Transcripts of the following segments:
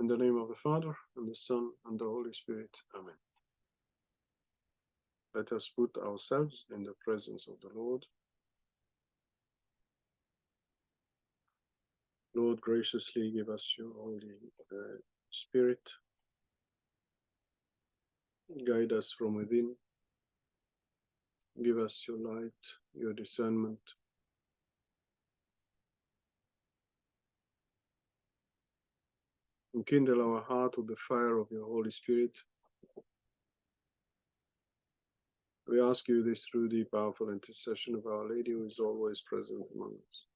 In the name of the Father, and the Son, and the Holy Spirit. Amen. Let us put ourselves in the presence of the Lord. Lord, graciously give us your Holy Spirit. Guide us from within. Give us your light, your discernment. Enkindle our heart with the fire of your Holy Spirit. We ask you this through the powerful intercession of Our Lady, who is always present among us.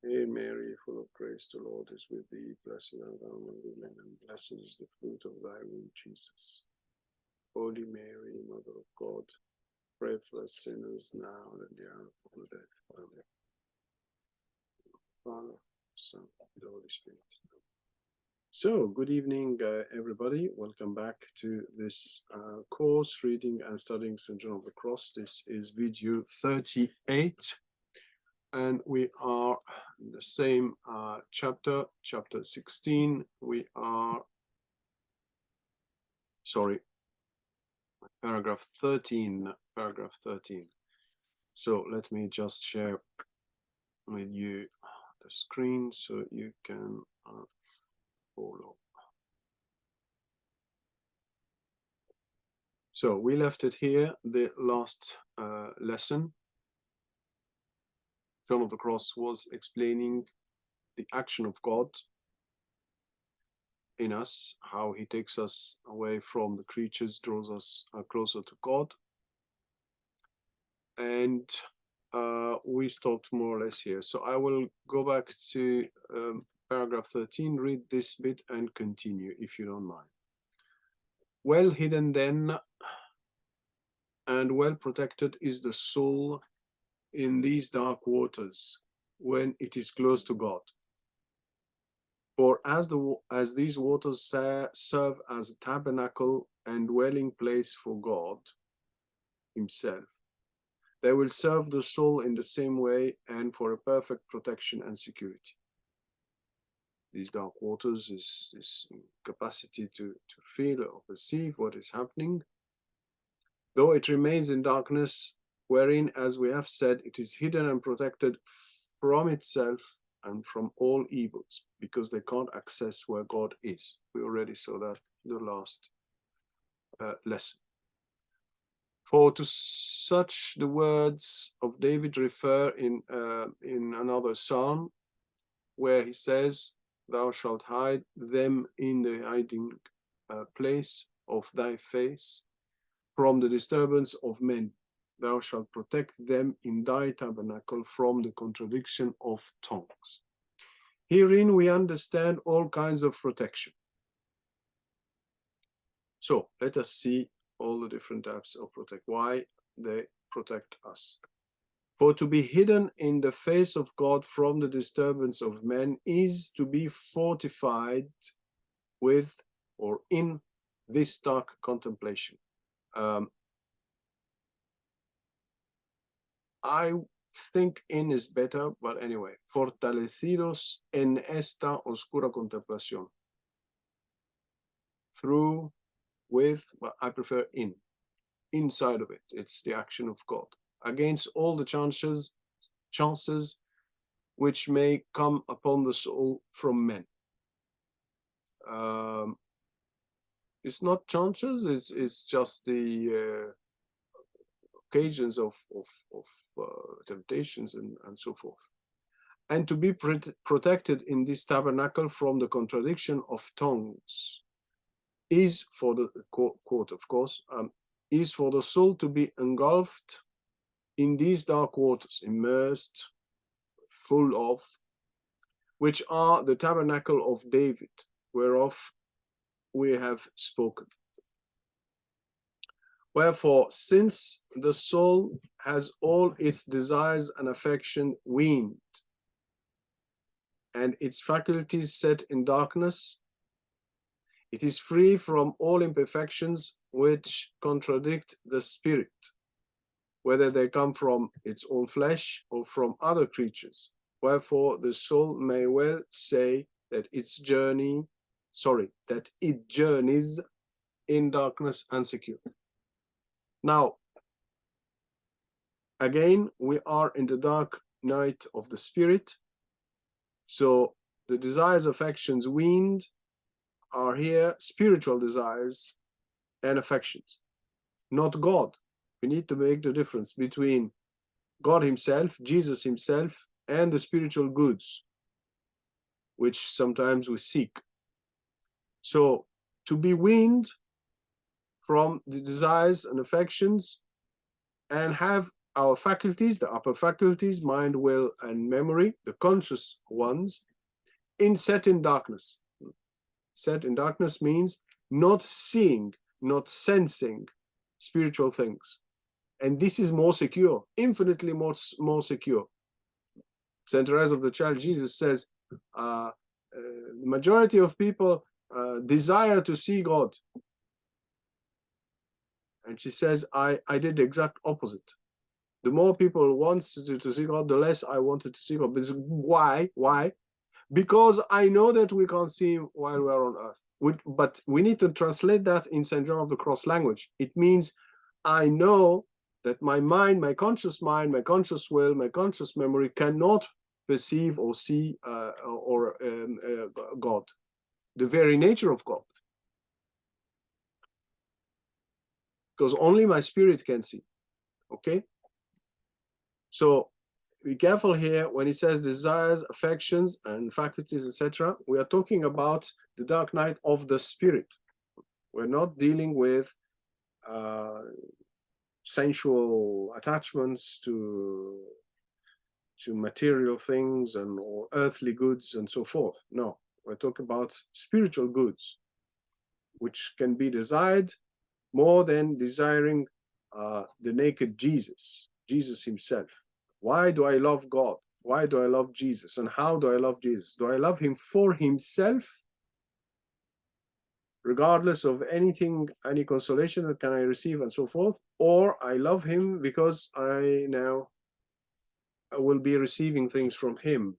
Hail Mary, full of grace, the Lord is with thee. Blessed art thou among women, and blessed is the fruit of thy womb, Jesus. Holy Mary, Mother of God, pray for us sinners now and at the hour of our death. Amen. Father, Son, and the Holy Spirit. So, good evening, everybody. Welcome back to this course, Reading and Studying St. John of the Cross. This is video 38, and we are in the same chapter 16. We are, sorry, paragraph 13. So, let me just share with you the screen so you can follow. So we left it here, the last lesson. John of the Cross was explaining the action of God in us, how he takes us away from the creatures, draws us closer to God. And we stopped more or less here. So I will go back to paragraph 13, read this bit and continue, if you don't mind. Well hidden then and well protected is the soul in these dark waters when it is close to God. For as these waters serve as a tabernacle and dwelling place for God himself, they will serve the soul in the same way and for a perfect protection and security. These dark waters is this capacity to feel or perceive what is happening, though it remains in darkness, wherein, as we have said, it is hidden and protected from itself and from all evils, because they can't access where God is. We already saw that in the last lesson. For to such the words of David refer in another psalm, where he says, "Thou shalt hide them in the hiding place of thy face, from the disturbance of men. Thou shalt protect them in thy tabernacle from the contradiction of tongues." Herein we understand all kinds of protection. So let us see all the different types of why they protect us. For to be hidden in the face of God from the disturbance of men is to be fortified with or in this dark contemplation. I think in is better, but anyway, fortalecidos en esta oscura contemplación. Through, with, but I prefer in. Inside of it, it's the action of God. Against all the chances which may come upon the soul from men. It's not chances, it's just the occasions of temptations and so forth. And to be protected in this tabernacle from the contradiction of tongues is for the quote, of course, is for the soul to be engulfed in these dark waters, immersed, full of, which are the tabernacle of David, whereof we have spoken. Wherefore, since the soul has all its desires and affection weaned, and its faculties set in darkness, it is free from all imperfections which contradict the spirit, whether they come from its own flesh or from other creatures, Wherefore the soul may well say that it journeys in darkness and secure. Now, again, we are in the dark night of the spirit. So the desires, affections, weaned are here spiritual desires and affections, not God. We need to make the difference between God himself, Jesus himself, and the spiritual goods, which sometimes we seek. So to be weaned from the desires and affections and have our faculties, the upper faculties, mind, will, and memory, the conscious ones, set in darkness. Set in darkness means not seeing, not sensing spiritual things. And this is more secure, infinitely more secure. Saint Teresa of the Child Jesus says, the majority of people desire to see God. And she says, I did the exact opposite. The more people want to see God, the less I wanted to see God. But why? Why? Because I know that we can't see him while we are on earth. But we need to translate that in St. John of the Cross language. It means I know that my mind, my conscious will, my conscious memory cannot perceive or see God, the very nature of God. Because only my spirit can see. Okay? So be careful here when it says desires, affections, and faculties, etc. We are talking about the dark night of the spirit. We're not dealing with sensual attachments to material things or earthly goods and so forth. No, we're talking about spiritual goods, which can be desired more than desiring the naked Jesus himself. Why do I love God? Why do I love Jesus? And how do I love Jesus? Do I love him for himself, regardless of anything, any consolation that can I receive and so forth? Or I love him because I now will be receiving things from him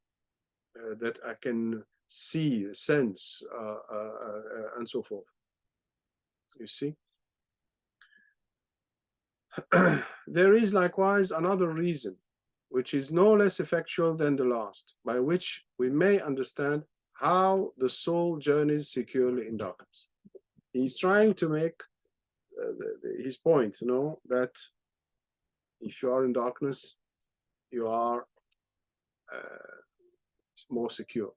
that I can see, sense, and so forth. You see? There is likewise another reason, which is no less effectual than the last, by which we may understand how the soul journeys securely in darkness. He's trying to make his point, that if you are in darkness, you are more secure.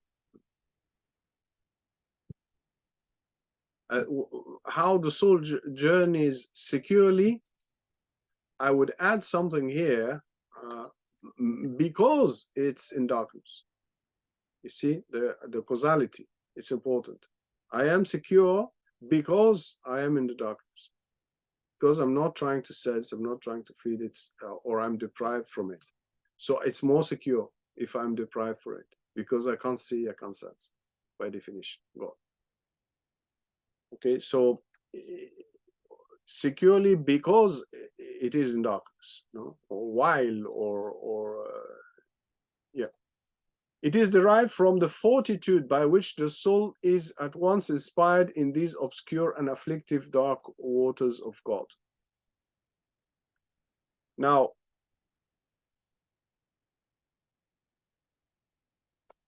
How the soul journeys securely, I would add something here, because it's in darkness. You see, the causality, it's important. I am secure because I am in the darkness. Because I'm not trying to sense, I'm not trying to feel it, or I'm deprived from it. So it's more secure if I'm deprived for it, because I can't see, I can't sense, by definition, God. Okay, so securely because it is in darkness, or while, yeah. It is derived from the fortitude by which the soul is at once inspired in these obscure and afflictive dark waters of God. Now,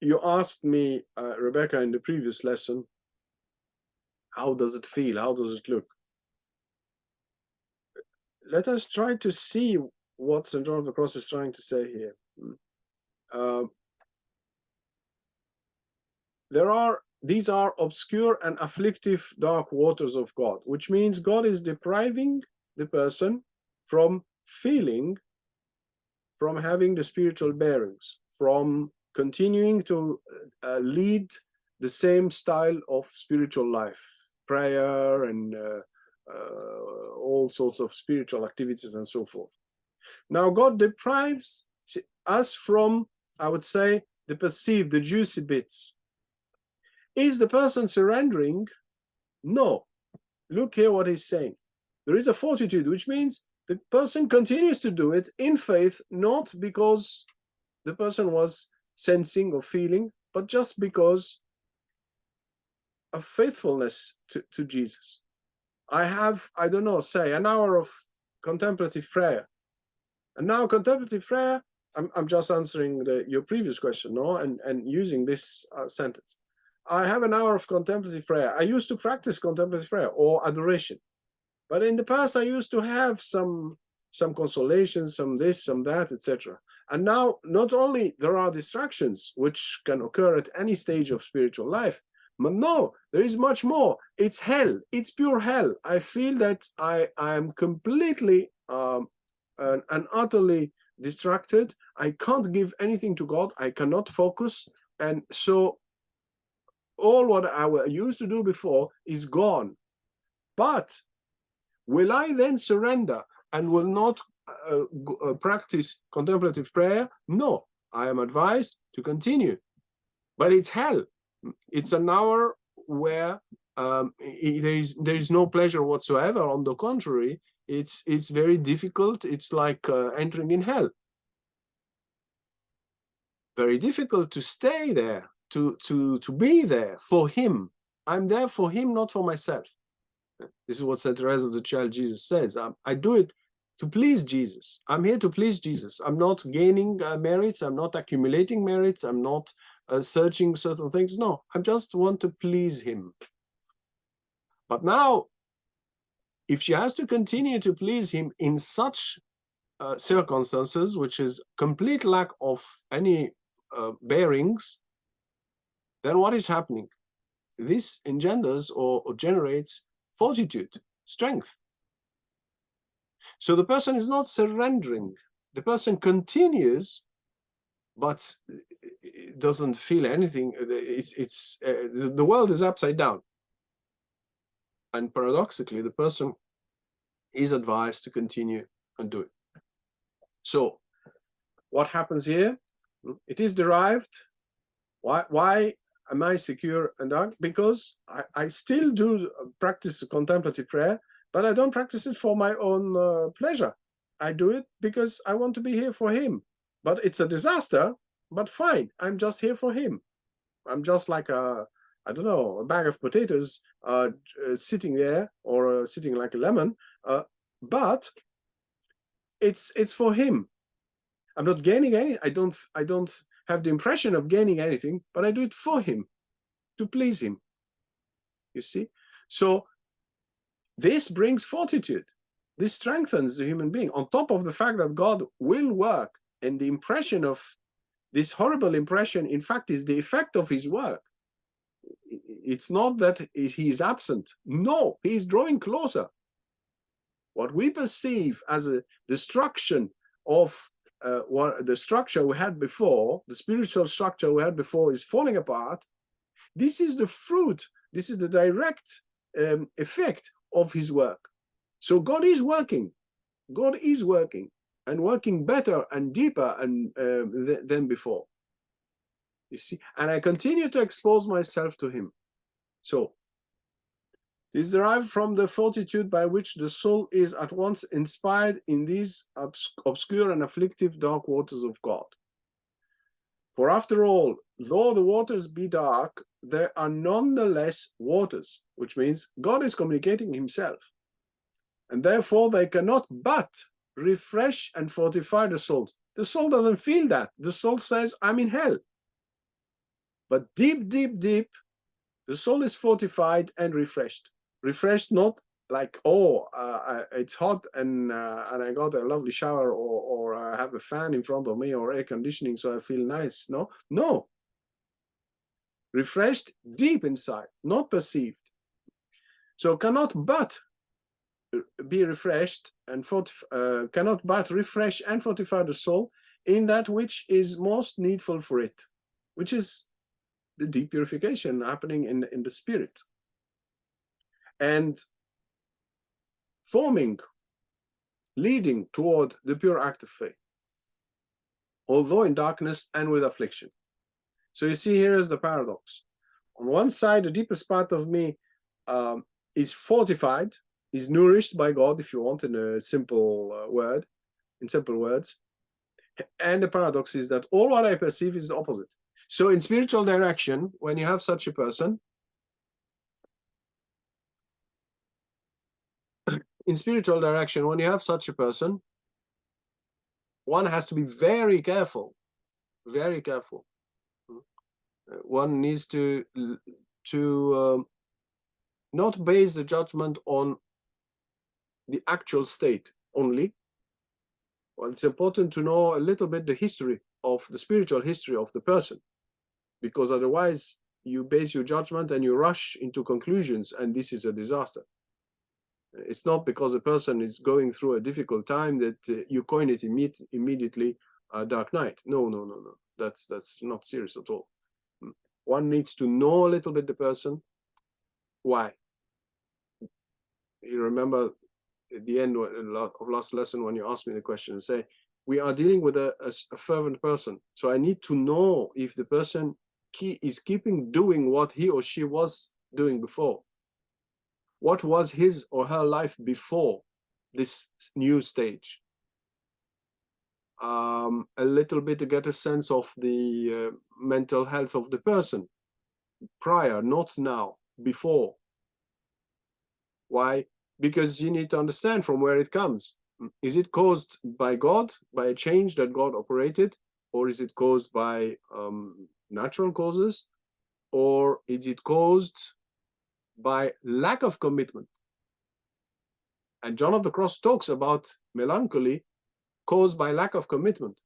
you asked me, Rebecca, in the previous lesson, how does it feel? How does it look? Let us try to see what St. John of the Cross is trying to say here. These are obscure and afflictive dark waters of God, which means God is depriving the person from feeling, from having the spiritual bearings, from continuing to lead the same style of spiritual life, prayer and all sorts of spiritual activities and so forth. Now God deprives us from, I would say, the perceived, the juicy bits. Is the person surrendering? No. Look here what he's saying. There is a fortitude, which means the person continues to do it in faith, not because the person was sensing or feeling, but just because of faithfulness to Jesus. I have, I don't know, say an hour of contemplative prayer. And now contemplative prayer, I'm just answering your previous question, no? And using this sentence. I have an hour of contemplative prayer. I used to practice contemplative prayer or adoration. But in the past, I used to have some consolation, some this, some that, etc. And now, not only there are distractions which can occur at any stage of spiritual life, but no, there is much more. It's hell. It's pure hell. I feel that I am completely and utterly distracted. I can't give anything to God. I cannot focus. And so all what I used to do before is gone. But will I then surrender and will not practice contemplative prayer? No, I am advised to continue. But it's hell. It's an hour where there is no pleasure whatsoever. On the contrary, it's very difficult. It's like entering in hell. Very difficult to stay there, to be there for him. I'm there for him, not for myself. This is what Saint Teresa of the Child Jesus says. I do it to please Jesus. I'm here to please Jesus. I'm not gaining merits. I'm not accumulating merits. I'm not searching certain things. No, I just want to please him. But now, if she has to continue to please him in such circumstances, which is complete lack of any bearings, then what is happening? This engenders or generates fortitude, strength. So the person is not surrendering. The person continues, but doesn't feel anything. The world is upside down. And paradoxically, the person is advised to continue and do it. So what happens here? It is derived. Why am I secure and dark? Because I still do practice contemplative prayer, but I don't practice it for my own pleasure. I do it because I want to be here for him. But it's a disaster, but fine. I'm just here for him. I'm just like a bag of potatoes sitting there, or sitting like a lemon. But it's for him. I'm not gaining any. I don't have the impression of gaining anything, but I do it for him, to please him. You see? So this brings fortitude. This strengthens the human being, on top of the fact that God will work, and the impression of this horrible impression, in fact, is the effect of his work. It's not that he is absent. No, he is drawing closer. What we perceive as a destruction of what the structure we had before, the spiritual structure we had before, is falling apart. This is the fruit, this is the direct effect of his work. So God is working. God is working, and working better and deeper than before. You see, and I continue to expose myself to him. So this is derived from the fortitude by which the soul is at once inspired in these obscure and afflictive dark waters of God. For after all, though the waters be dark, there are nonetheless waters, which means God is communicating himself. And therefore they cannot but refresh and fortify the souls. The soul doesn't feel that. The soul says, I'm in hell. But deep, deep, deep, the soul is fortified and refreshed. Refreshed not like, oh, it's hot and I got a lovely shower, or I have a fan in front of me, or air conditioning, so I feel nice. No. Refreshed deep inside, not perceived. So cannot but be refreshed and cannot but refresh and fortify the soul in that which is most needful for it, which is the deep purification happening in the spirit, and leading toward the pure act of faith, although in darkness and with affliction. So you see, here is the paradox. On one side, the deepest part of me is fortified, is nourished by God, if you want, in a simple in simple words, And the paradox is that all what I perceive is the opposite. So in spiritual direction, when you have such a person, one has to be very careful, very careful. One needs to not base the judgment on the actual state only. Well, it's important to know a little bit the history of the spiritual history of the person, because otherwise you base your judgment and you rush into conclusions, and this is a disaster. It's not because a person is going through a difficult time that you coin it immediately dark night. No, no, no, no. That's not serious at all. One needs to know a little bit the person. Why? You remember at the end of last lesson when you asked me the question and say, we are dealing with a fervent person. So I need to know if the person is keeping doing what he or she was doing before. What was his or her life before this new stage? A little bit to get a sense of the mental health of the person prior, not now, before. Why? Because you need to understand from where it comes. Is it caused by God, by a change that God operated, or is it caused by natural causes, or is it caused by lack of commitment? And John of the Cross talks about melancholy caused by lack of commitment,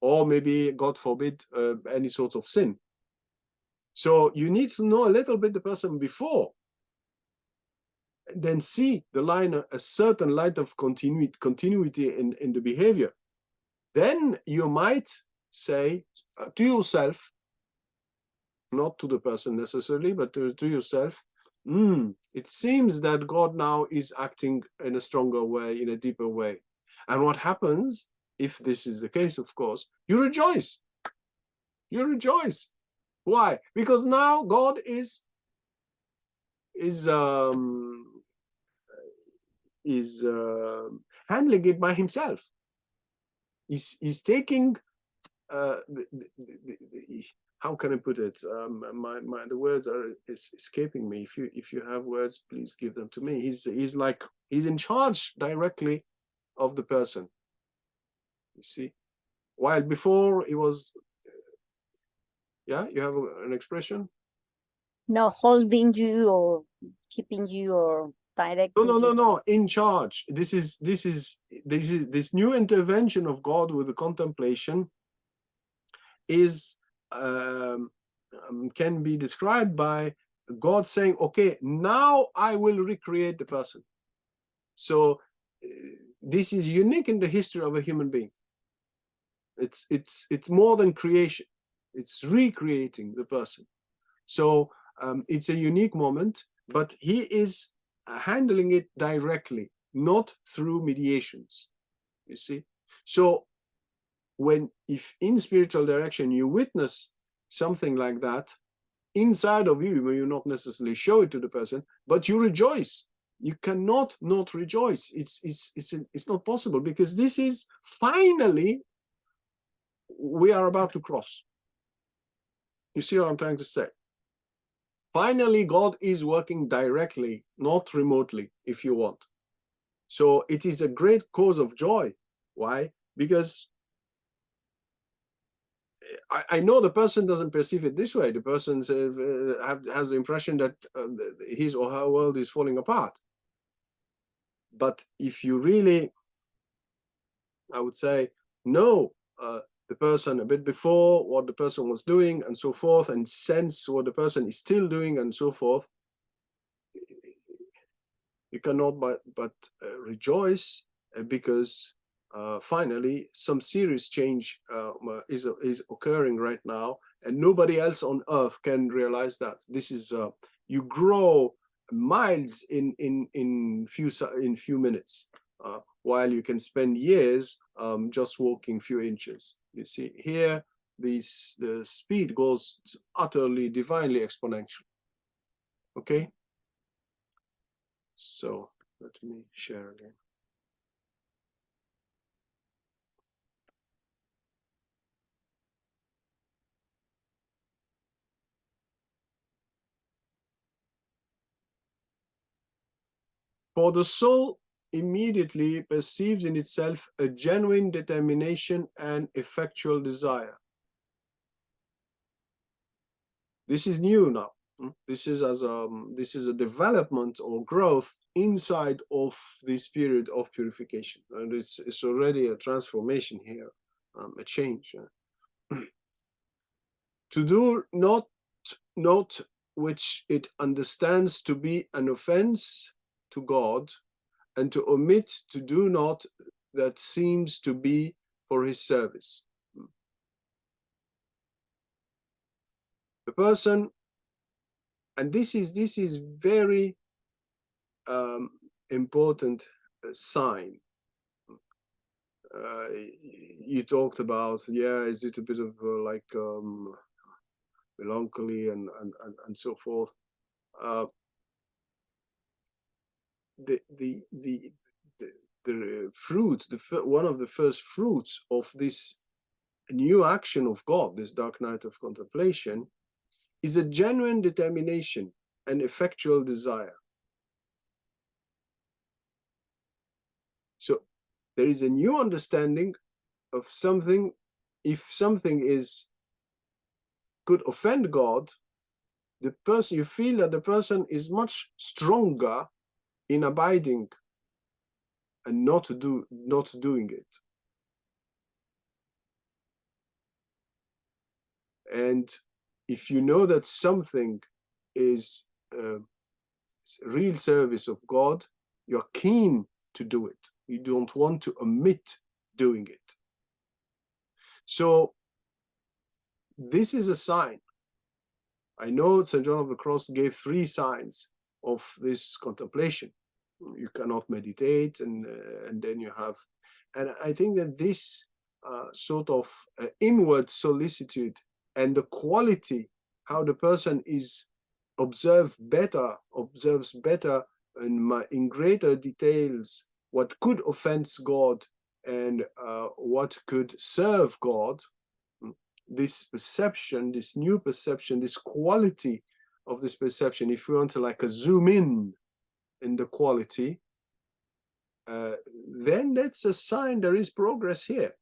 or maybe, God forbid, any sort of sin. So you need to know a little bit the person before, then see the line, a certain light of continuity in the behavior. Then you might say to yourself, not to the person necessarily, but to yourself, it seems that God now is acting in a stronger way, in a deeper way. And what happens, if this is the case, of course, you rejoice. You rejoice. Why? Because now God is handling it by himself. He's taking how can I put it? The words are escaping me. If you have words, please give them to me. He's in charge directly of the person. You see, while before he was, yeah, you have an expression. No, holding you or keeping you or directing. No. In charge. This new intervention of God with the contemplation is can be described by God saying, okay, now I will recreate the person. So this is unique in the history of a human being. It's more than creation. It's recreating the person. So it's a unique moment, but he is handling it directly, not through mediations. You see? So if in spiritual direction you witness something like that inside of you, you not necessarily show it to the person, but you rejoice. You cannot not rejoice. It's not possible, because this is finally we are about to cross. You see what I'm trying to say? Finally, God is working directly, not remotely, if you want. So it is a great cause of joy. Why? Because I know the person doesn't perceive it this way. The person has the impression that his or her world is falling apart. But if you really, I would say, know the person a bit before, what the person was doing and so forth, and sense what the person is still doing and so forth, you cannot but rejoice, because finally some serious change is occurring right now, and nobody else on earth can realize that. This is you grow miles in few minutes, while you can spend years just walking few inches. You see here, the speed goes utterly divinely exponential. Okay, so let me share again. For the soul immediately perceives in itself a genuine determination and effectual desire. This is new now. This is a development or growth inside of this period of purification, and it's already a transformation here, a change. To do not which it understands to be an offense to God, and to omit to do not that seems to be for his service. The person, and this is very important sign. You talked about, is it a bit of like melancholy and so forth. The fruit, one of the first fruits of this new action of God, this dark night of contemplation, is a genuine determination and effectual desire. So there is a new understanding of something. If something could offend God, the person, you feel that the person is much stronger in abiding and not doing it. And if you know that something is real service of God, you're keen to do it. You don't want to omit doing it. So this is a sign. I know St. John of the Cross gave 3 signs of this contemplation. You cannot meditate, and then you have, and I think that this sort of inward solicitude and the quality, how the person is observes better in greater details what could offend God and what could serve God. This perception, this new perception, this quality of this perception, if we want to like a zoom in the quality, then that's a sign there is progress here.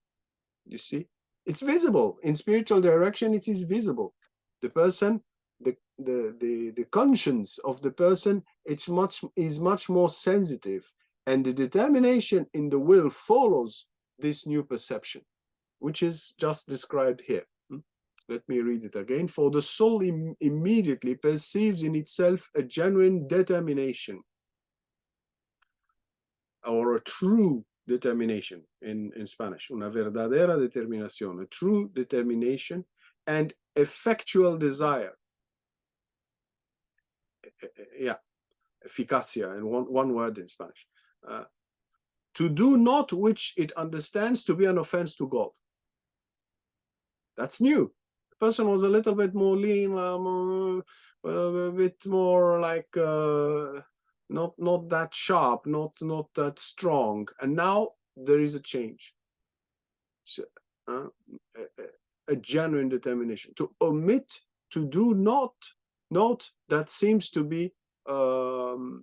You see, it's visible in spiritual direction. It is visible. The person, the conscience of the person, is much more sensitive, and the determination in the will follows this new perception, which is just described here. Let me read it again. For the soul immediately perceives in itself a genuine determination, or a true determination in Spanish, una verdadera determinación, a true determination and effectual desire. Yeah, eficacia, in one word in Spanish. To do not which it understands to be an offense to God. That's new. The person was a little bit more lean, a bit more like not that sharp, not that strong, and now there is a change. So, a genuine determination to omit to do not that seems to be to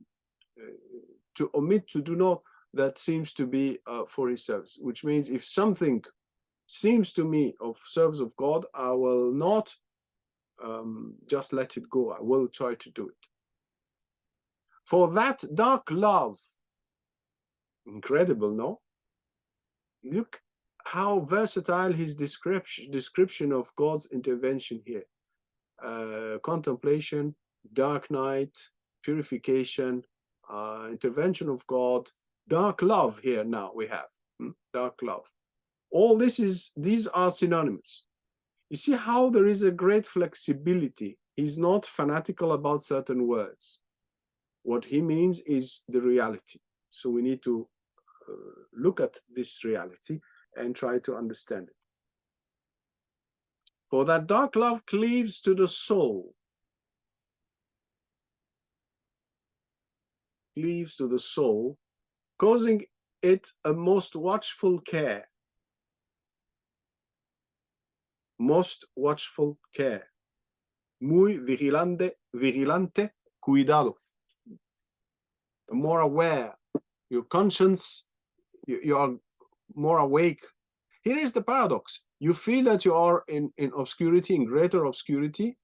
omit to do not that seems to be for his service, which means if something seems to me of service of God, I will not just let it go. I will try to do it. For that dark love, incredible, no? Look how versatile his description of God's intervention here. Contemplation, dark night, purification, intervention of God, dark love here now we have. Dark love. All these are synonymous. You see how there is a great flexibility. He's not fanatical about certain words. What he means is the reality. So we need to look at this reality and try to understand it. For that dark love cleaves to the soul. Cleaves to the soul, causing it a most watchful care. Most watchful care. Muy vigilante cuidado. more aware. Your conscience, you are more awake. Here is the paradox. You feel that you are in obscurity, in greater obscurity,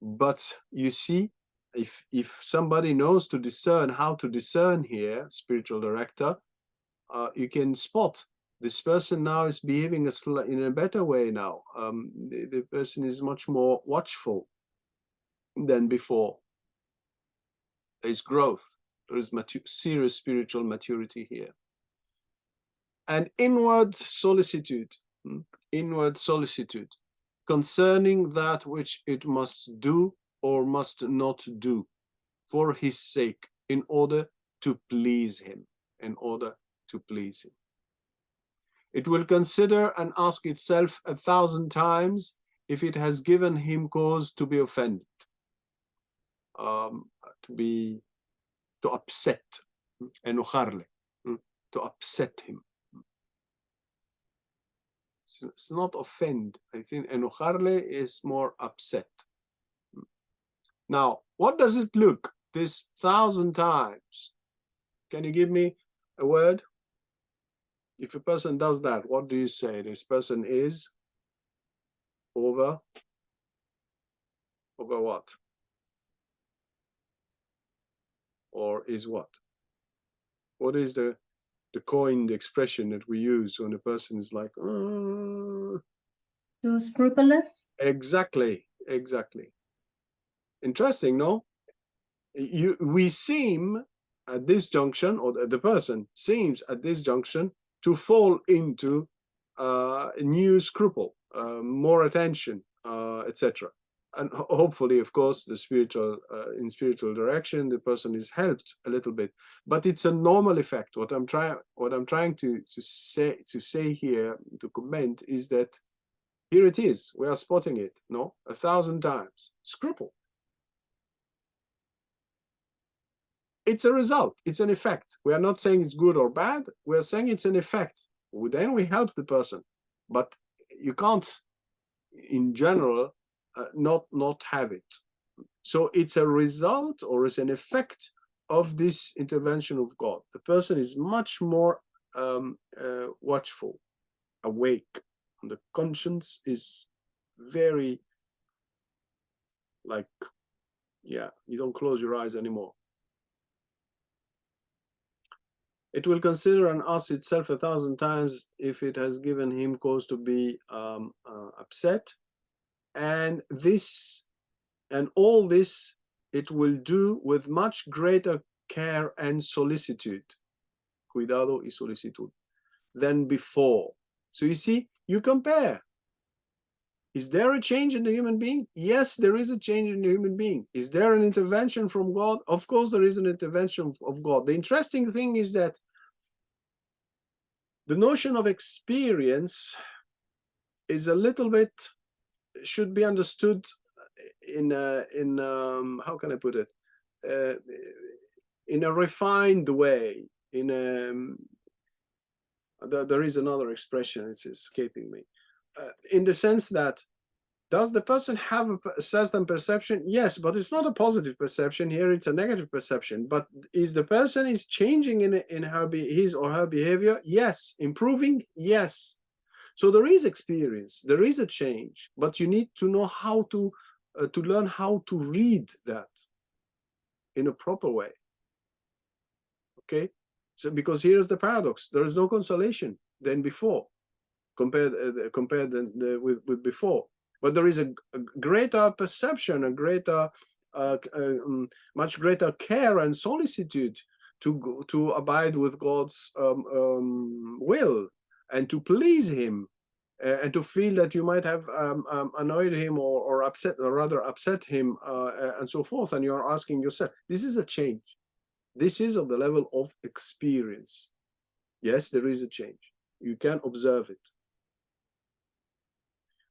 but you see, if somebody knows to discern, how to discern here, spiritual director, you can spot this person now is behaving in a better way now. The person is much more watchful than before. There is growth. There is serious spiritual maturity here. And inward solicitude concerning that which it must do or must not do for his sake, in order to please him, It will consider and ask itself 1,000 times if it has given him cause to be offended, to upset, enojarle, to upset him. It's not offend. I think enojarle is more upset. Now, what does it look, this 1,000 times? Can you give me a word? If a person does that, what do you say? This person is over what? Or is what? What is the coined expression that we use when a person is like, too scrupulous? Exactly. Interesting, no? We seem at this junction, or the person seems at this junction to fall into a new scruple, more attention, etc. And hopefully, of course, the spiritual in spiritual direction, the person is helped a little bit. But it's a normal effect. What I'm trying to say here, to comment, is that here it is. We are spotting it, no, 1,000 times. Scruple. It's a result. It's an effect. We are not saying it's good or bad. We are saying it's an effect. Then we help the person, but you can't, in general, not have it. So it's a result, or it's an effect of this intervention of God. The person is much more watchful, awake, and the conscience is very, like, yeah, you don't close your eyes anymore. It will consider and ask itself 1,000 times if it has given him cause to be upset, and all this it will do with much greater care and solicitude, cuidado y solicitud, than before. So you see, you compare. Is there a change in the human being? Yes, there is a change in the human being. Is there an intervention from God? Of course, there is an intervention of God. The interesting thing is that the notion of experience is a little bit, should be understood in how can I put it? In a refined way. There is another expression, it's escaping me. In the sense that, does the person have a certain perception? Yes, but it's not a positive perception here, it's a negative perception. But is the person is changing in his or her behavior? Yes. Improving? Yes. So there is experience, there is a change, but you need to know how to learn how to read that in a proper way. Okay? So because here's the paradox, there is no consolation than before, compared with before. But there is a greater perception, a greater, much greater care and solicitude to abide with God's will and to please Him, and to feel that you might have annoyed Him or upset, or rather upset Him, and so forth. And you are asking yourself, this is a change. This is of the level of experience. Yes, there is a change. You can observe it.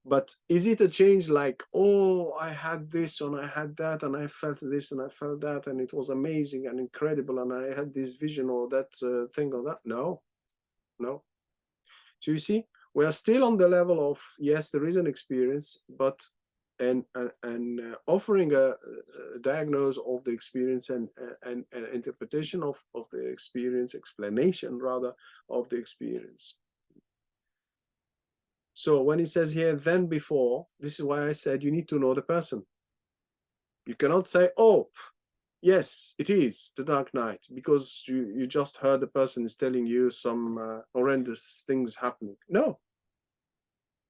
But is it a change like, oh, I had this and I had that and I felt this and I felt that and it was amazing and incredible and I had this vision or that thing or that? No. So you see, we are still on the level of, yes, there is an experience, but and offering a diagnosis of the experience and an interpretation of the experience, explanation rather of the experience. So when he says here, then before, this is why I said you need to know the person. You cannot say, oh, yes, it is the Dark Knight, because you just heard the person is telling you some horrendous things happening. No.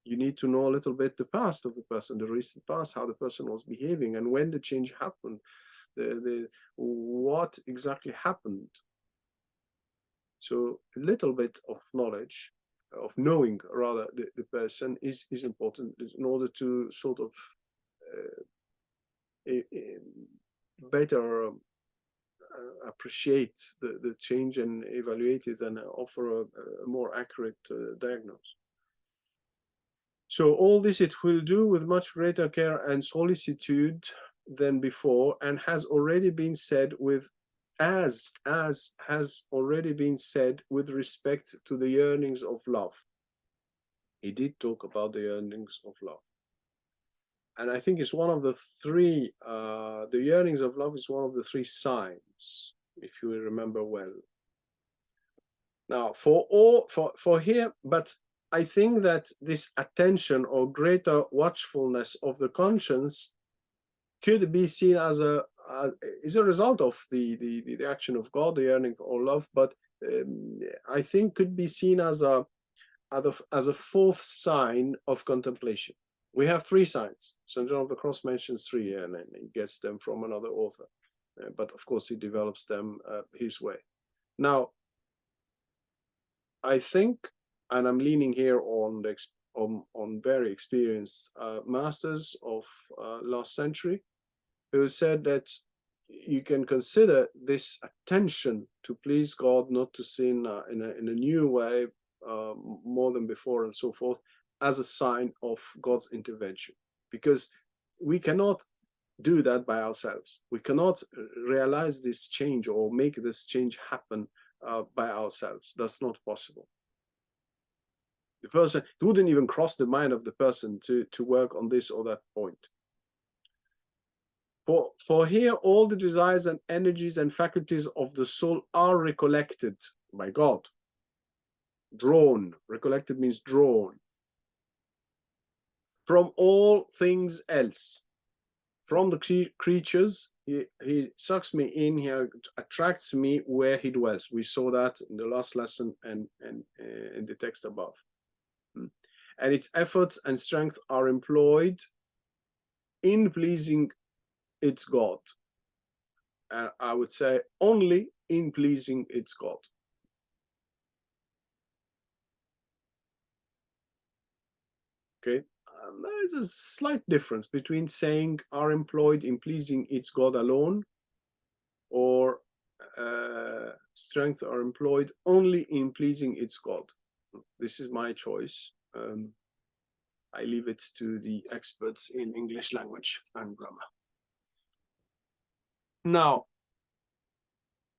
You need to know a little bit the past of the person, the recent past, how the person was behaving, and when the change happened, what exactly happened. So a little bit of knowledge, of knowing rather the person is important in order to sort of better appreciate the change and evaluate it and offer a more accurate diagnosis. So all this it will do with much greater care and solicitude than before, and has already been said with as has already been said with respect to the yearnings of love. He did talk about the yearnings of love. And I think it's one of the three, the yearnings of love is one of the three signs, if you remember well. Now, for here, but I think that this attention or greater watchfulness of the conscience could be seen as is a result of the action of God, the yearning or love, but I think could be seen as a fourth sign of contemplation. We have three signs. St. John of the Cross mentions three, and he gets them from another author, but of course he develops them his way. Now, I think, and I'm leaning here on very experienced masters of last century, who said that you can consider this attention to please God, not to sin in a new way, more than before, and so forth, as a sign of God's intervention, because we cannot do that by ourselves. We cannot realize this change or make this change happen by ourselves. That's not possible. The person, it wouldn't even cross the mind of the person to work on this or that point. For here, all the desires and energies and faculties of the soul are recollected by God. Drawn. Recollected means drawn. From all things else. From the creatures, he sucks me in, he attracts me where he dwells. We saw that in the last lesson and in the text above. And its efforts and strength are employed in pleasing its God. And I would say only in pleasing its God. Okay, there is a slight difference between saying are employed in pleasing its God alone, or strength are employed only in pleasing its God. This is my choice. I leave it to the experts in English language and grammar. Now,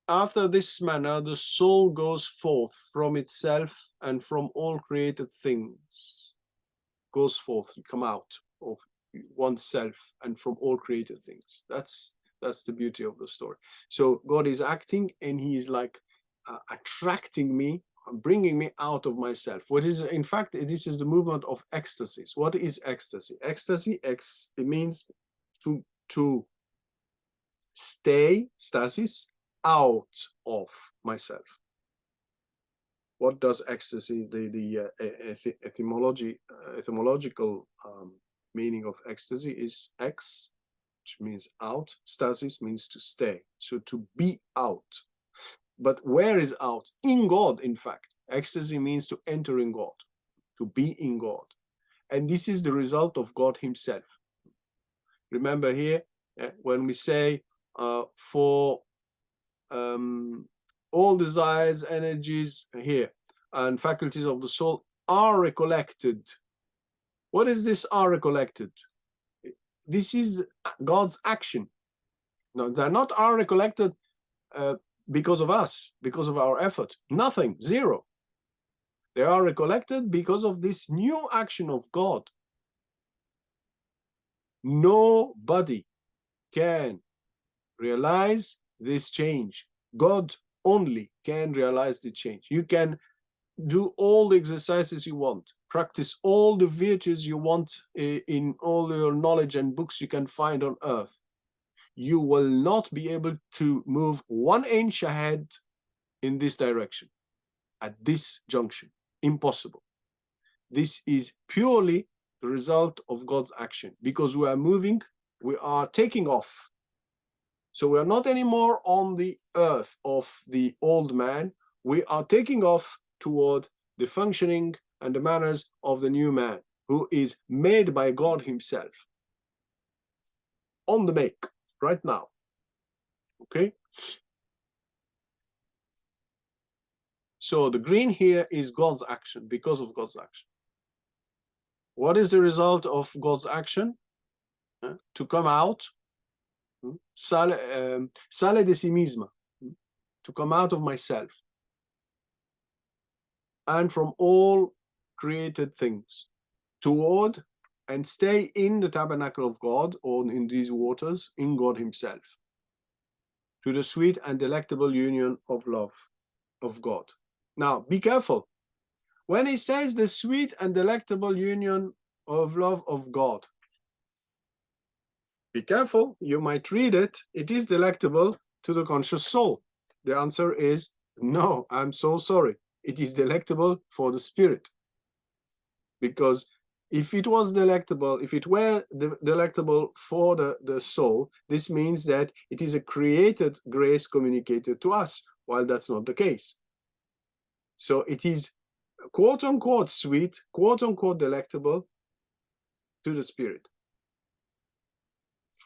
after this manner, the soul goes forth from itself and from all created things. Goes forth, you come out of oneself and from all created things. That's the beauty of the story. So God is acting, and he is like attracting me, bringing me out of myself. What is, in fact, this is the movement of ecstasies. What is ecstasy? Ecstasy, it means to stay, stasis, out of myself. What does ecstasy, the etymological meaning of ecstasy is ex, which means out, stasis means to stay, so to be out. But where is out? In God, in fact. Ecstasy means to enter in God, to be in God. And this is the result of God himself. Remember here, when we say for all desires, energies here, and faculties of the soul are recollected. What is this are recollected? This is God's action. No, they're not are recollected because of us, because of our effort. Nothing, zero. They are recollected because of this new action of God. Nobody can realize this change. God only can realize the change. You can do all the exercises you want, practice all the virtues you want in all your knowledge and books you can find on earth. You will not be able to move 1 inch ahead in this direction at this junction. Impossible. This is purely the result of God's action, because we are moving, we are taking off. So we are not anymore on the earth of the old man. We are taking off toward the functioning and the manners of the new man, who is made by God himself. On the make, right now. Okay? So the green here is God's action, because of God's action. What is the result of God's action? To come out, sale de sí misma, to come out of myself and from all created things, toward and stay in the tabernacle of God, or in these waters, in God himself, to the sweet and delectable union of love of God. Now, be careful. When he says the sweet and delectable union of love of God, be careful, you might read it, it is delectable to the conscious soul. The answer is no, I'm so sorry. It is delectable for the spirit. Because if it was delectable, if it were delectable for the soul, this means that it is a created grace communicated to us, while that's not the case. So it is quote unquote sweet, quote unquote delectable to the spirit.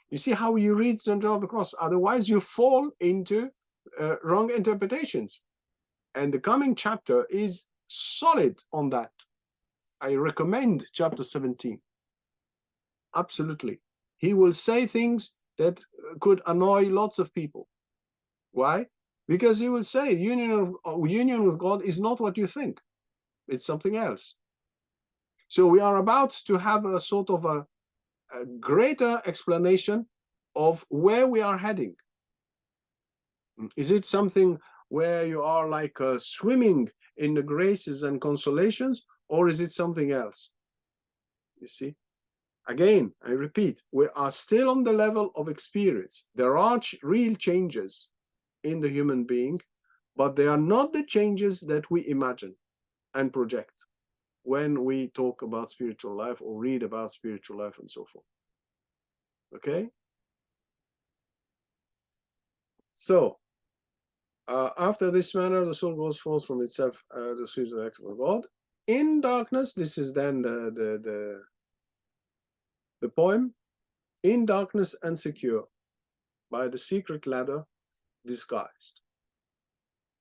You see how you read St. John of the Cross, otherwise you fall into wrong interpretations. And the coming chapter is solid on that. I recommend chapter 17. Absolutely. He will say things that could annoy lots of people. Why? Because he will say union with God is not what you think. It's something else. So we are about to have a sort of a greater explanation of where we are heading. Is it something where you are like swimming in the graces and consolations, or is it something else? You see? Again, I repeat, we are still on the level of experience. There are real changes in the human being, but they are not the changes that we imagine and project when we talk about spiritual life or read about spiritual life and so forth. Okay? So, after this manner, the soul goes forth from itself, the sweet direction of God. In darkness, this is then the poem. In darkness and secure, by the secret ladder disguised.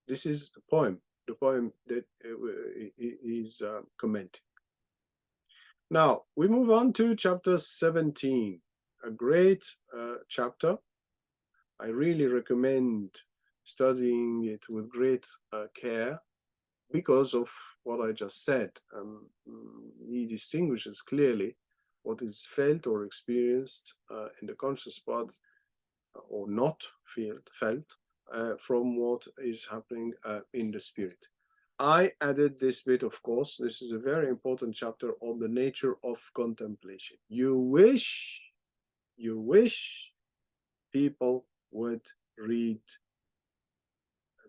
This is the poem that is commenting. Now, we move on to chapter 17, a great chapter. I really recommend studying it with great care because of what I just said. He distinguishes clearly what is felt or experienced in the conscious part or not felt from what is happening in the spirit. I added this bit, of course. This is a very important chapter on the nature of contemplation. You wish people would read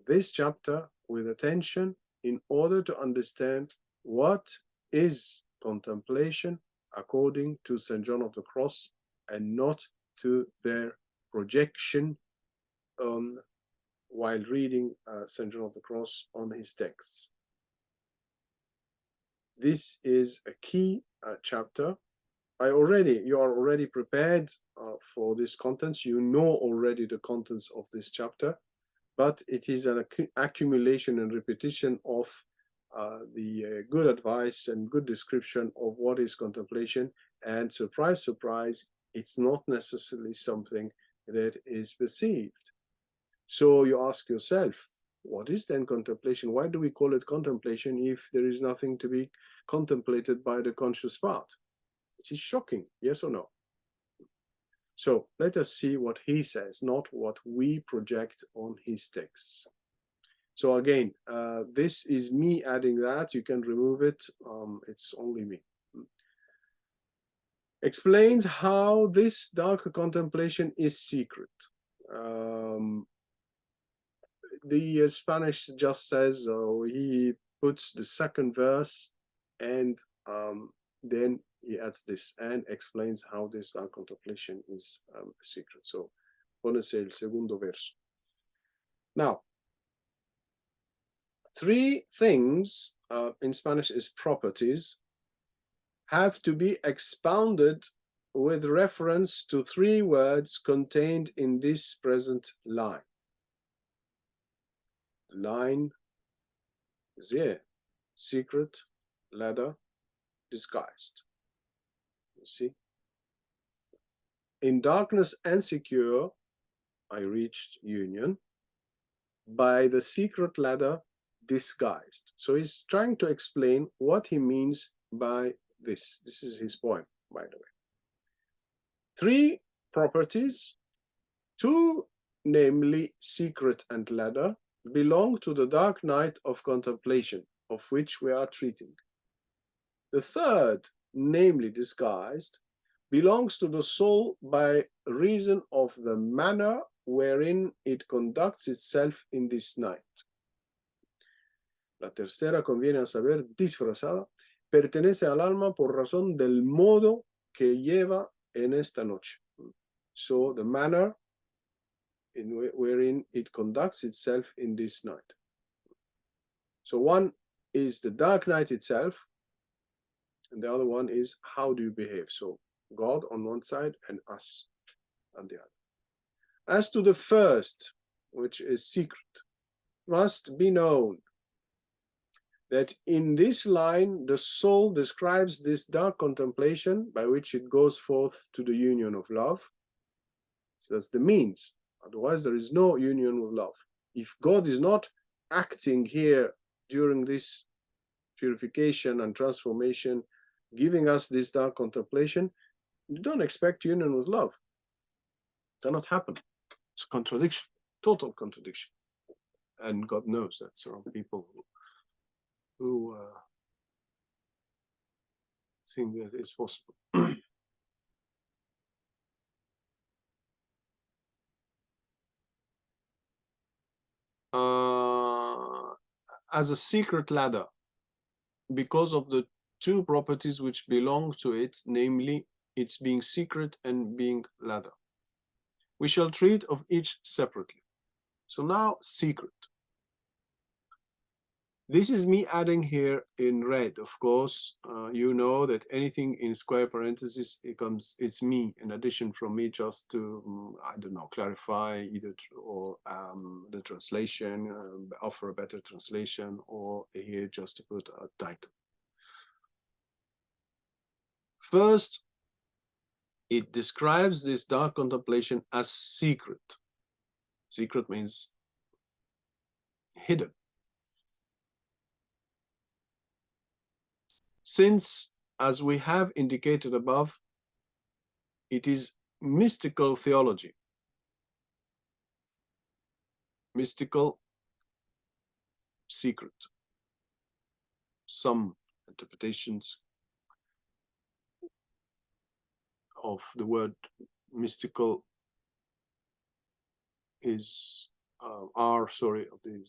this chapter with attention in order to understand what is contemplation according to St. John of the Cross, and not to their projection while reading St. John of the Cross on his texts. This is a key chapter. You are already prepared for this contents. You know already the contents of this chapter, but it is an accumulation and repetition of the good advice and good description of what is contemplation. And surprise, surprise, it's not necessarily something that is perceived. So you ask yourself, what is then contemplation? Why do we call it contemplation if there is nothing to be contemplated by the conscious part? It is shocking, yes or no? So let us see what he says, not what we project on his texts. So again, this is me adding that. You can remove it. It's only me. Explains how this dark contemplation is secret. The Spanish just says, he puts the second verse and then he adds this and explains how this dark contemplation is a secret. So, pones el segundo verso. Now, three things in Spanish is properties have to be expounded with reference to three words contained in this present line. Line is here, secret, ladder, disguised. You see? In darkness and secure, I reached union. By the secret ladder, disguised. So he's trying to explain what he means by this. This is his point, by the way. Three properties, two, namely secret and ladder, belong to the dark night of contemplation, of which we are treating. The third, namely disguised, belongs to the soul by reason of the manner wherein it conducts itself in this night. La tercera conviene a saber disfrazada, pertenece al alma por razón del modo que lleva en esta noche. So the manner wherein it conducts itself in this night. So one is the dark night itself, and the other one is how do you behave. So God on one side and us on the other. As to the first, which is secret, must be known that in this line the soul describes this dark contemplation by which it goes forth to the union of love. So that's the means. Otherwise, there is no union with love. If God is not acting here during this purification and transformation, giving us this dark contemplation, you don't expect union with love. It cannot happen. It's a contradiction, total contradiction. And God knows that there are people who think that it's possible. As a secret ladder, because of the two properties which belong to it, namely its being secret and being ladder. We shall treat of each separately. So now, secret. This is me adding here in red, of course. You know that anything in square parentheses, it's me, in addition from me, just to, I don't know, clarify either or the translation, offer a better translation, or here just to put a title. First, it describes this dark contemplation as secret. Secret means hidden. Since, as we have indicated above, it is mystical theology. Mystical, secret. Some interpretations of the word mystical is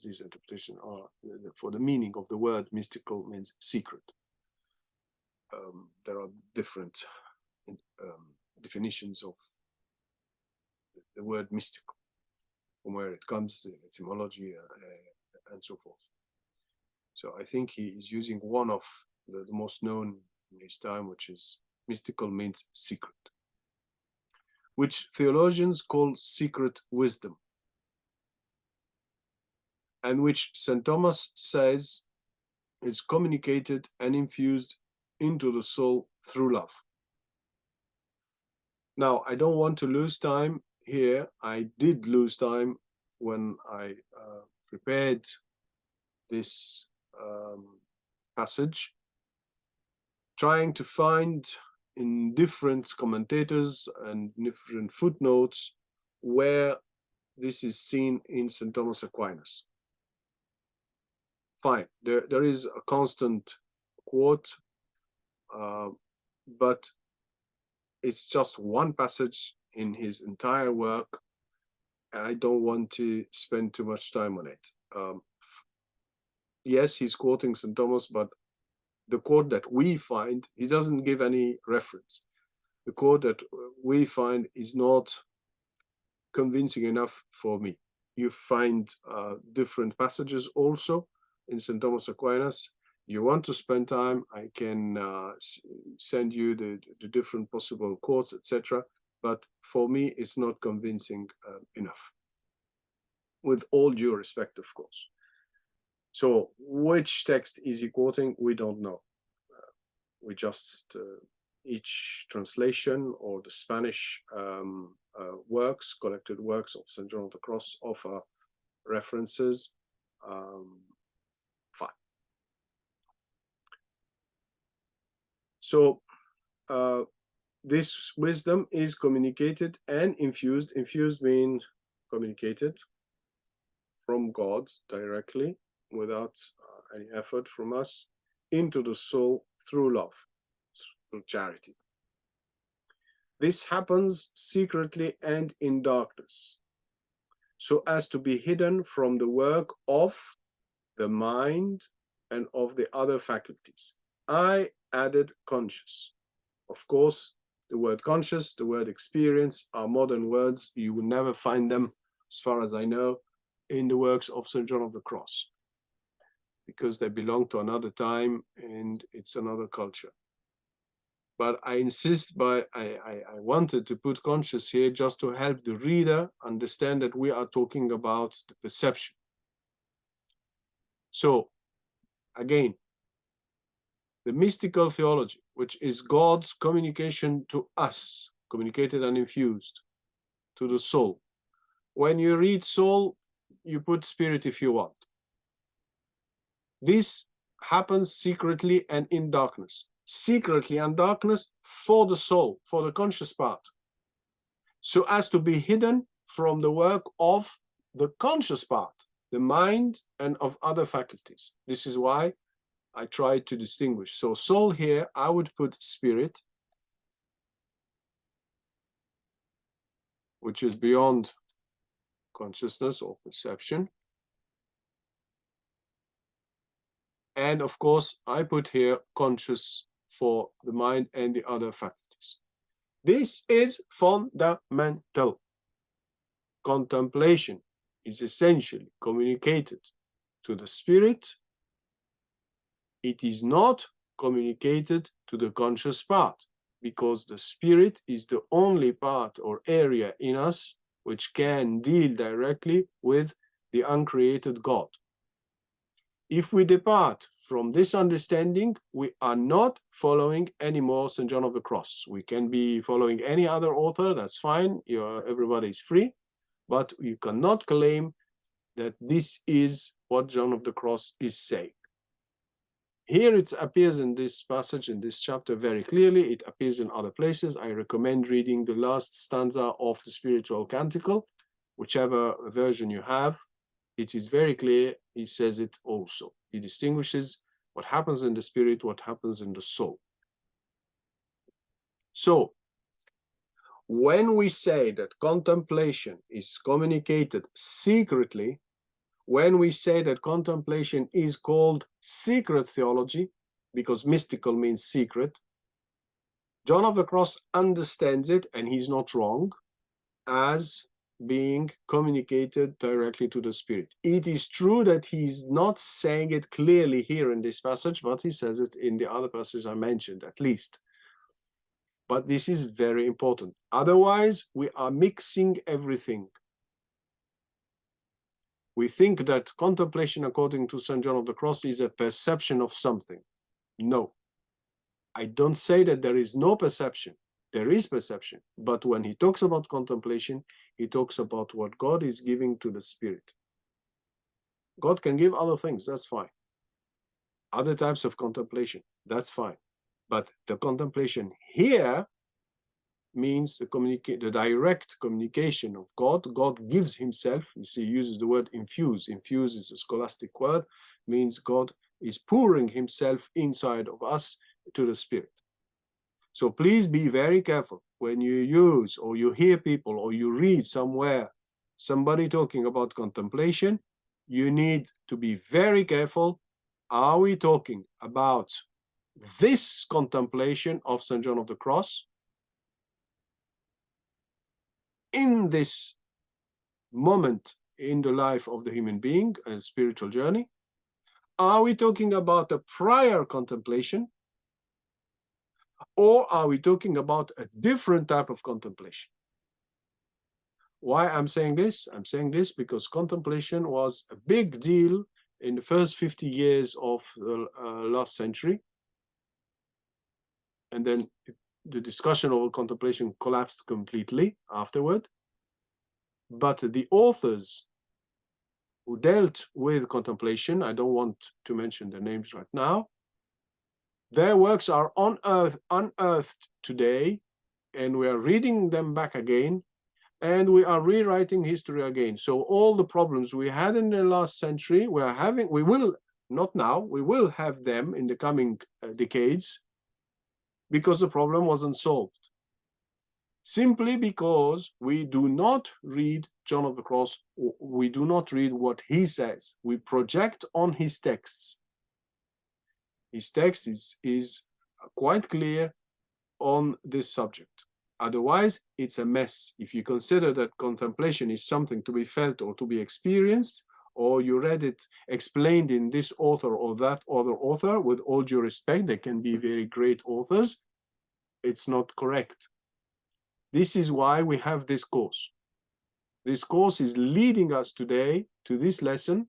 these interpretations are for the meaning of the word mystical means secret. There are different definitions of the word mystical, from where it comes, the etymology, and so forth. So I think he is using one of the most known in his time, which is mystical means secret, which theologians call secret wisdom, and which St. Thomas says is communicated and infused into the soul through love. Now, I don't want to lose time here. I did lose time when I prepared this passage, trying to find in different commentators and different footnotes where this is seen in St. Thomas Aquinas. Fine, there is a constant quote, but it's just one passage in his entire work. I don't want to spend too much time on it. Yes, he's quoting St. Thomas, but the quote that we find, he doesn't give any reference. The quote that we find is not convincing enough for me. You find different passages also in St. Thomas Aquinas. You want to spend time, I can send you the different possible quotes, etc. But for me, it's not convincing enough. With all due respect, of course. So which text is he quoting? We don't know. We just, each translation or the Spanish works, collected works of St. John of the Cross offer references. Fine. So this wisdom is communicated and infused. Infused means communicated from God directly without any effort from us into the soul through love, through charity. This happens secretly and in darkness, so as to be hidden from the work of the mind and of the other faculties. I added conscious. Of course, the word conscious, the word experience are modern words. You will never find them, as far as I know, in the works of St. John of the Cross, because they belong to another time and it's another culture. But I insist, I wanted to put conscious here just to help the reader understand that we are talking about the perception. So, again, the mystical theology, which is God's communication to us, communicated and infused to the soul. When you read soul, you put spirit if you want. This happens secretly and in darkness. Secretly and darkness for the soul, for the conscious part, so as to be hidden from the work of the conscious part, the mind and of other faculties. This is why I tried to distinguish. So soul here, I would put spirit, which is beyond consciousness or perception. And of course, I put here conscious for the mind and the other faculties. This is fundamental. Contemplation is essentially communicated to the spirit. It is not communicated to the conscious part, because the spirit is the only part or area in us which can deal directly with the uncreated God. If we depart from this understanding, we are not following anymore St. John of the Cross. We can be following any other author, that's fine, everybody is free, but you cannot claim that this is what John of the Cross is saying. Here it appears in this passage, in this chapter, very clearly. It appears in other places. I recommend reading the last stanza of the Spiritual Canticle, whichever version you have. It is very clear. He says it also. He distinguishes what happens in the spirit, what happens in the soul. So, when we say that contemplation is communicated secretly, when we say that contemplation is called secret theology, because mystical means secret, John of the Cross understands it, and he's not wrong, as being communicated directly to the spirit. It is true that he's not saying it clearly here in this passage, but he says it in the other passages I mentioned, at least. But this is very important. Otherwise, we are mixing everything. We think that contemplation, according to St. John of the Cross, is a perception of something. No. I don't say that there is no perception. There is perception. But when he talks about contemplation, he talks about what God is giving to the spirit. God can give other things, that's fine. Other types of contemplation, that's fine. But the contemplation here means the direct communication of God. God gives himself. You see, he uses the word infuse. Infuse is a scholastic word, means God is pouring himself inside of us to the Spirit. So please be very careful when you use or you hear people or you read somewhere somebody talking about contemplation. You need to be very careful. Are we talking about this contemplation of St. John of the Cross in this moment in the life of the human being, a spiritual journey? Are we talking about a prior contemplation? Or are we talking about a different type of contemplation? Why I'm saying this? I'm saying this because contemplation was a big deal in the first 50 years of the last century. And then the discussion over contemplation collapsed completely afterward. But the authors who dealt with contemplation, I don't want to mention their names right now, their works are unearthed today, and we are reading them back again, and we are rewriting history again. So all the problems we had in the last century, we will, not now, we will have them in the coming decades, because the problem wasn't solved. Simply because we do not read John of the Cross, we do not read what he says. We project on his texts. His text is quite clear on this subject. Otherwise, it's a mess. If you consider that contemplation is something to be felt or to be experienced, or you read it explained in this author or that other author, with all due respect, they can be very great authors, it's not correct. This is why we have this course. This course is leading us today to this lesson,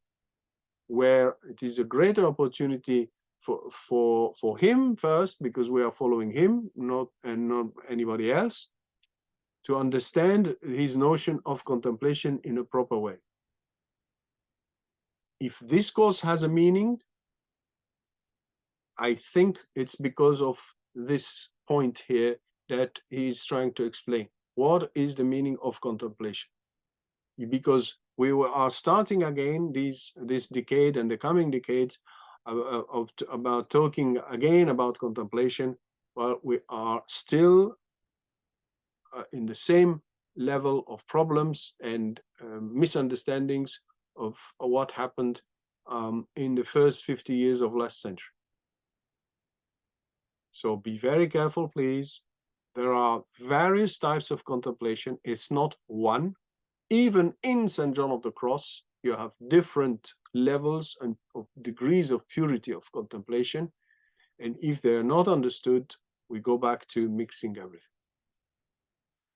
where it is a greater opportunity for him first, because we are following him, not anybody else, to understand his notion of contemplation in a proper way. If this course has a meaning, I think it's because of this point here that he is trying to explain. What is the meaning of contemplation? Because are starting again this decade and the coming decades about talking again about contemplation. Well, we are still in the same level of problems and misunderstandings of what happened in the first 50 years of last century. So be very careful, please. There are various types of contemplation. It's not one. Even in St. John of the Cross, you have different levels and of degrees of purity of contemplation. And if they are not understood, we go back to mixing everything.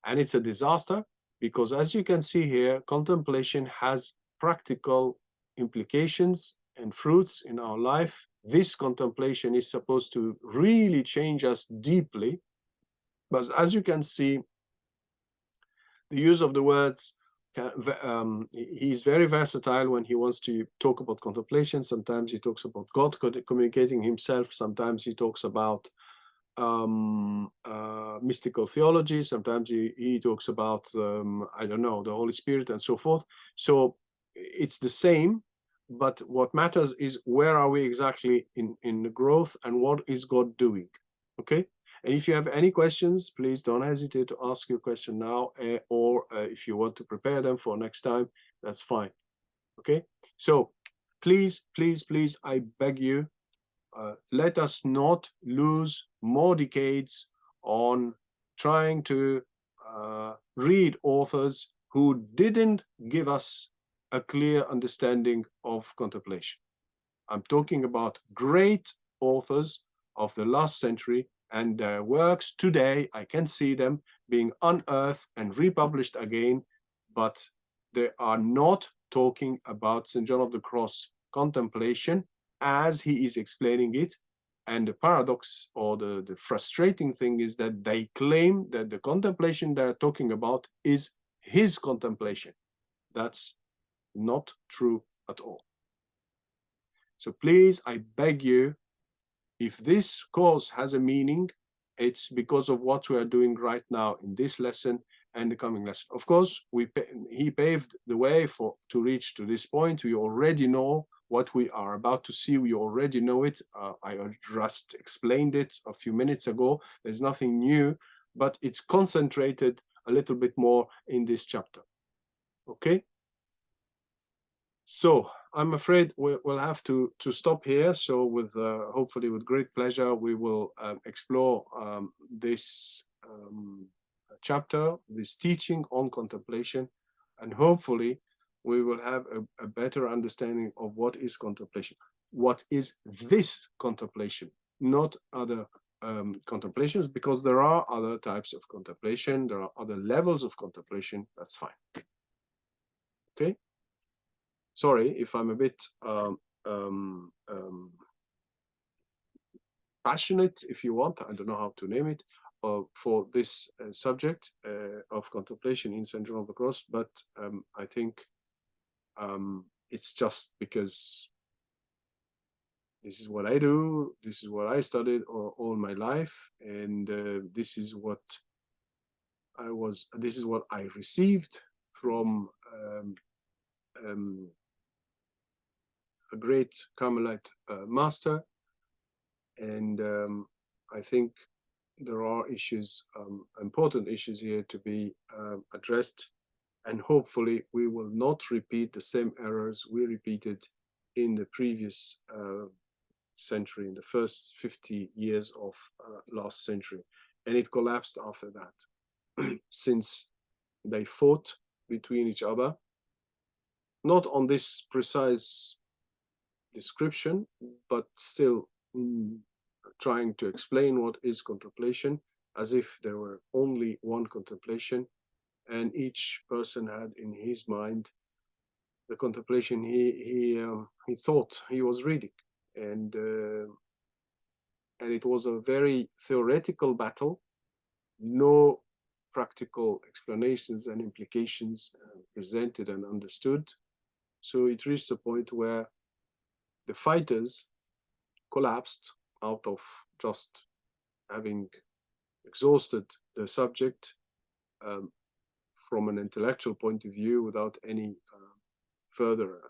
And it's a disaster because, as you can see here, contemplation has practical implications and fruits in our life. This contemplation is supposed to really change us deeply. But as you can see, the use of the words, he's very versatile when he wants to talk about contemplation. Sometimes he talks about God communicating himself. Sometimes he talks about mystical theology. Sometimes he talks about, I don't know, the Holy Spirit and so forth. So it's the same, but what matters is where are we exactly in the growth and what is God doing, okay? And if you have any questions, please don't hesitate to ask your question now, or if you want to prepare them for next time, that's fine, okay? So please, please, please, I beg you, let us not lose more decades on trying to read authors who didn't give us a clear understanding of contemplation. I'm talking about great authors of the last century, and their works today, I can see them being unearthed and republished again, but they are not talking about St. John of the Cross contemplation as he is explaining it. And the paradox or the frustrating thing is that they claim that the contemplation they're talking about is his contemplation. That's not true at all. So please, I beg you, If this course has a meaning, it's because of what we are doing right now in this lesson and the coming lesson. Of course, he paved the way to reach to this point. We already know what we are about to see. We already know it. I just explained it a few minutes ago. There's nothing new, but it's concentrated a little bit more in this chapter. Okay? So I'm afraid we'll have to stop here. So with hopefully with great pleasure, we will explore this chapter, this teaching on contemplation, and hopefully we will have a better understanding of what is contemplation. What is this contemplation, not other contemplations, because there are other types of contemplation, there are other levels of contemplation. That's fine. Okay? Sorry if I'm a bit passionate, if you want, I don't know how to name it, for this subject of contemplation in St. John of the Cross, but I think it's just because this is what I do, this is what I studied all my life, and this is what I received from a great Carmelite master, and I think there are issues, important issues here to be addressed, and hopefully we will not repeat the same errors we repeated in the previous century, in the first 50 years of last century, and it collapsed after that, since they fought between each other, not on this precise description, but still trying to explain what is contemplation, as if there were only one contemplation, and each person had in his mind the contemplation he thought he was reading, and it was a very theoretical battle, no practical explanations and implications presented and understood. So it reached a point where the fighters collapsed out of just having exhausted the subject from an intellectual point of view without any further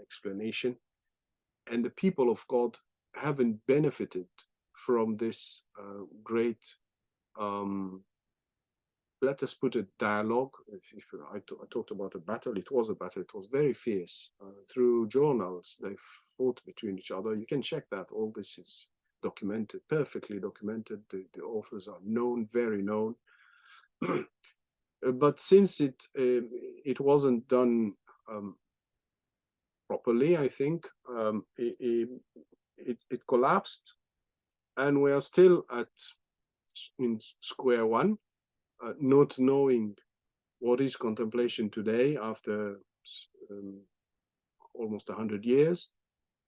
explanation. And the people of God haven't benefited from this great, let us put it, dialogue. I talked about a battle, it was a battle, it was very fierce. Through journals, they fought between each other. You can check that. All this is documented, perfectly documented. The authors are known, very known. But since it wasn't done properly, I think it collapsed, and we are still in square one, not knowing what is contemplation today after almost 100 years,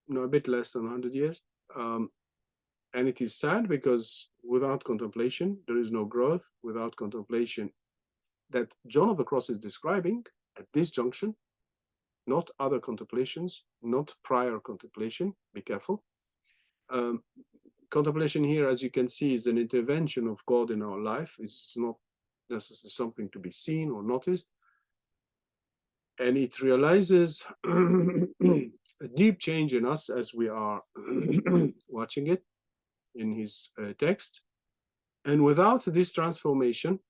no, a bit less than 100 years. And it is sad because without contemplation, there is no growth. Without contemplation that John of the Cross is describing at this junction, not other contemplations, not prior contemplation, be careful. Contemplation here, as you can see, is an intervention of God in our life. It's not necessarily something to be seen or noticed. And it realizes a deep change in us as we are watching it in his text. And without this transformation,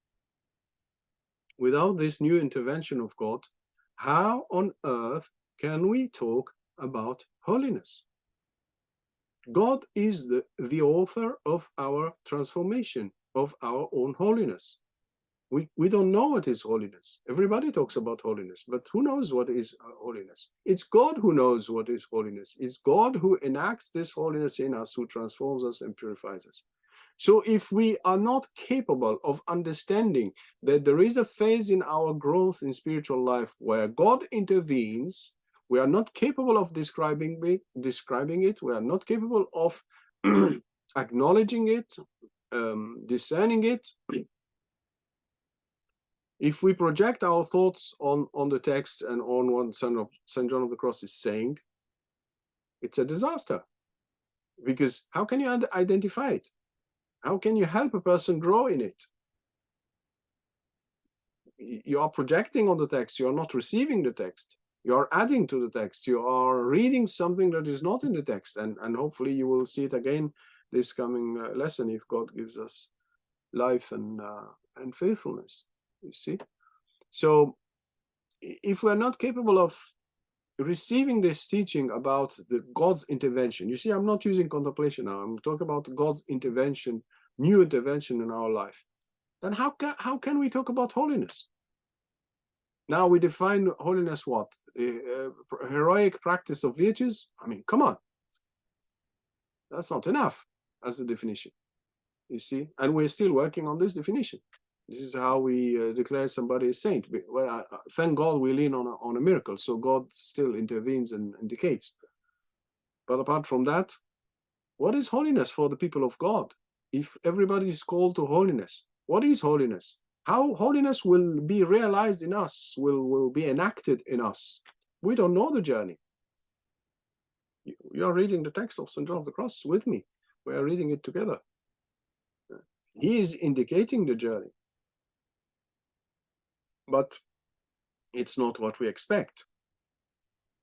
without this new intervention of God, how on earth can we talk about holiness? God is the author of our transformation, of our own holiness. We don't know what is holiness. Everybody talks about holiness, but who knows what is holiness? It's God who knows what is holiness. It's God who enacts this holiness in us, who transforms us and purifies us. So if we are not capable of understanding that there is a phase in our growth in spiritual life where God intervenes, we are not capable of describing it. We are not capable of acknowledging it, discerning it. If we project our thoughts on the text and on what St. John of the Cross is saying, it's a disaster. Because how can you identify it? How can you help a person grow in it? You are projecting on the text, you are not receiving the text. You are adding to the text, you are reading something that is not in the text, and hopefully you will see it again this coming lesson if God gives us life and faithfulness, you see. So if we're not capable of receiving this teaching about God's intervention, you see, I'm not using contemplation now, I'm talking about God's intervention, new intervention in our life, then how can we talk about holiness? Now we define holiness what? Heroic practice of virtues? I mean, come on. That's not enough as a definition, you see. And we're still working on this definition. This is how we declare somebody a saint. Well, thank God we lean on a miracle, so God still intervenes and indicates. But apart from that, what is holiness for the people of God? If everybody is called to holiness, what is holiness? How holiness will be realized in us, will be enacted in us? We don't know the journey. You are reading the text of St. John of the Cross with me. We are reading it together. He is indicating the journey. But it's not what we expect.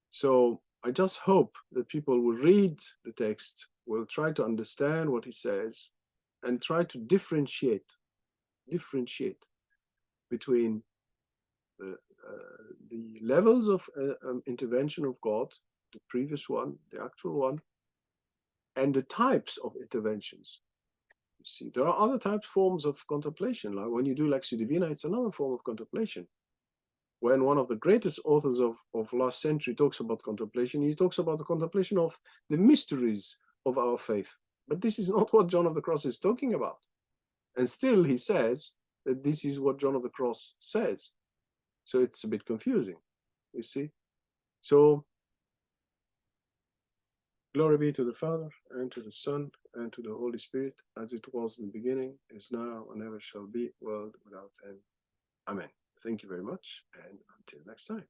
So I just hope that people will read the text, will try to understand what he says, and try to differentiate between the levels of intervention of God, the previous one, the actual one, and the types of interventions. You see, there are other types, forms of contemplation. Like when you do Lectio Divina, it's another form of contemplation. When one of the greatest authors of last century talks about contemplation, he talks about the contemplation of the mysteries of our faith. But this is not what John of the Cross is talking about. And still he says that this is what John of the Cross says. So it's a bit confusing, you see. So glory be to the Father, and to the Son, and to the Holy Spirit, as it was in the beginning, is now, and ever shall be, world without end. Amen. Thank you very much, and until next time.